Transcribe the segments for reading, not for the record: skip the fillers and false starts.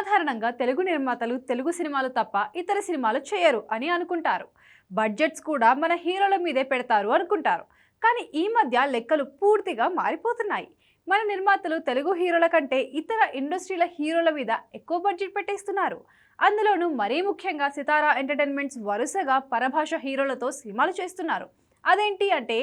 సాధారణంగా తెలుగు నిర్మాతలు తెలుగు సినిమాలు తప్ప ఇతర సినిమాలు చేయరు అని అనుకుంటారు. బడ్జెట్స్ కూడా మన హీరోల మీదే పెడతారు అనుకుంటారు. కానీ ఈ మధ్య లెక్కలు పూర్తిగా మారిపోతున్నాయి. మన నిర్మాతలు తెలుగు హీరోల కంటే ఇతర ఇండస్ట్రీల హీరోల మీద ఎక్కువ బడ్జెట్ పెట్టేస్తున్నారు. అందులోనూ మరీ ముఖ్యంగా సితారా ఎంటర్టైన్మెంట్స్ వరుసగా పరభాష హీరోలతో సినిమాలు చేస్తున్నారు. అదేంటి అంటే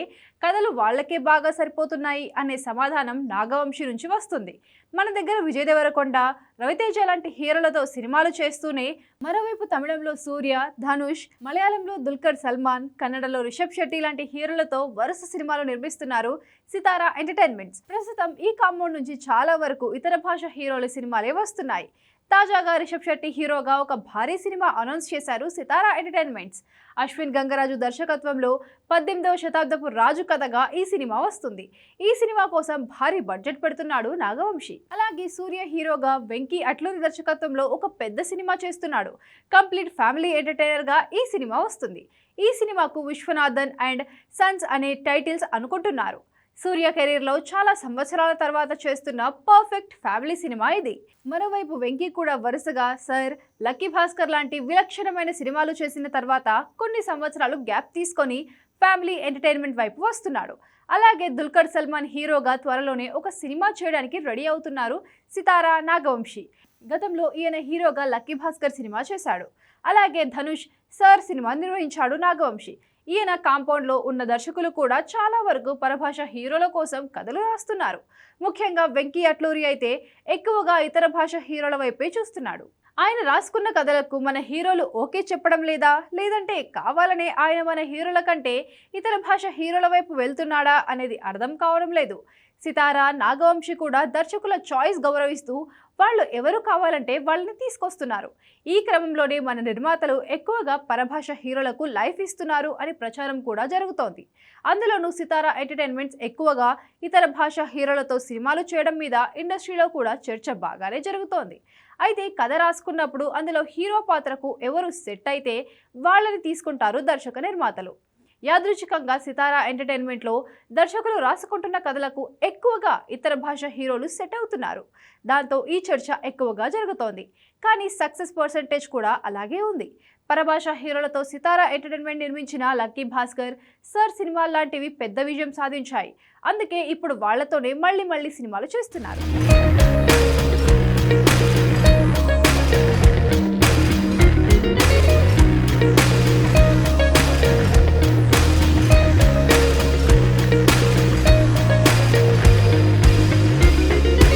కథలు వాళ్ళకే బాగా సరిపోతున్నాయి అనే సమాధానం నాగవంశి నుంచి వస్తుంది. మన దగ్గర విజయ్ దేవరకొండ, రవితేజ లాంటి హీరోలతో సినిమాలు చేస్తూనే మరోవైపు తమిళంలో సూర్య, ధనుష్, మలయాళంలో దుల్కర్ సల్మాన్, కన్నడలో రిషబ్ శెట్టి లాంటి హీరోలతో వరుస సినిమాలు నిర్మిస్తున్నారు సితారా ఎంటర్టైన్మెంట్స్. ప్రస్తుతం ఈ కాంపౌండ్ నుంచి చాలా వరకు ఇతర భాష హీరోల సినిమాలే వస్తున్నాయి. తాజాగా రిషబ్ శెట్టి హీరోగా ఒక భారీ సినిమా అనౌన్స్ చేశారు సితారా ఎంటర్టైన్మెంట్స్. అశ్విన్ గంగరాజు దర్శకత్వంలో 18వ శతాబ్దపు రాజు కథగా ఈ సినిమా వస్తుంది. ఈ సినిమా కోసం భారీ బడ్జెట్ పెడుతున్నాడు నాగవంశి. అలాగే సూర్య హీరోగా వెంకీ అట్లూరి దర్శకత్వంలో ఒక పెద్ద సినిమా చేస్తున్నాడు. కంప్లీట్ ఫ్యామిలీ ఎంటర్టైనర్ గా ఈ సినిమా వస్తుంది. ఈ సినిమాకు విశ్వనాథన్ అండ్ సన్స్ అనే టైటిల్స్ అనుకుంటున్నారు. సూర్య కెరీర్లో చాలా సంవత్సరాల తర్వాత చేస్తున్న పర్ఫెక్ట్ ఫ్యామిలీ సినిమా ఇది. మరోవైపు వెంకీ కూడా వరుసగా సర్, లక్కీ భాస్కర్ లాంటి విలక్షణమైన సినిమాలు చేసిన తర్వాత కొన్ని సంవత్సరాలు గ్యాప్ తీసుకొని ఫ్యామిలీ ఎంటర్టైన్మెంట్ వైపు వస్తున్నాడు. అలాగే దుల్కర్ సల్మాన్ హీరోగా త్వరలోనే ఒక సినిమా చేయడానికి రెడీ అవుతున్నారు సితారా నాగవంశి. గతంలో ఈయన హీరోగా లక్కీ భాస్కర్ సినిమా చేశాడు. అలాగే ధనుష్ సర్ సినిమా నిర్వహించాడు నాగవంశి. ఈయన కాంపౌండ్లో ఉన్న దర్శకులు కూడా చాలా వరకు పరభాష హీరోల కోసం కథలు రాస్తున్నారు. ముఖ్యంగా వెంకీ అట్లూరి అయితే ఎక్కువగా ఇతర భాష హీరోల వైపే చూస్తున్నాడు. ఆయన రాసుకున్న కథలకు మన హీరోలు ఓకే చెప్పడం లేదా, లేదంటే కావాలనే ఆయన మన హీరోల కంటే ఇతర భాష హీరోల వైపు వెళ్తున్నాడా అనేది అర్థం కావడం లేదు. సితారా, నాగవంశి కూడా దర్శకుల చాయిస్ గౌరవిస్తూ వాళ్ళు ఎవరు కావాలంటే వాళ్ళని తీసుకొస్తున్నారు. ఈ క్రమంలోనే మన నిర్మాతలు ఎక్కువగా పరభాష హీరోలకు లైఫ్ ఇస్తున్నారు అని ప్రచారం కూడా జరుగుతోంది. అందులోనూ సితారా ఎంటర్టైన్మెంట్స్ ఎక్కువగా ఇతర భాష హీరోలతో సినిమాలు చేయడం మీద ఇండస్ట్రీలో కూడా చర్చ బాగానే జరుగుతోంది. అయితే కథ రాసుకున్నప్పుడు అందులో హీరో పాత్రకు ఎవరు సెట్ అయితే వాళ్ళని తీసుకుంటారు దర్శక నిర్మాతలు. యాదృచ్ఛికంగా సితారా ఎంటర్టైన్మెంట్లో దర్శకులు రాసుకుంటున్న కథలకు ఎక్కువగా ఇతర భాష హీరోలు సెట్ అవుతున్నారు. దాంతో ఈ చర్చ ఎక్కువగా జరుగుతోంది. కానీ సక్సెస్ పర్సెంటేజ్ కూడా అలాగే ఉంది. పరభాష హీరోలతో సితారా ఎంటర్టైన్మెంట్ నిర్మించిన లక్కీ భాస్కర్, సర్ సినిమా లాంటివి పెద్ద విజయం సాధించాయి. అందుకే ఇప్పుడు వాళ్లతోనే మళ్ళీ సినిమాలు చేస్తున్నారు.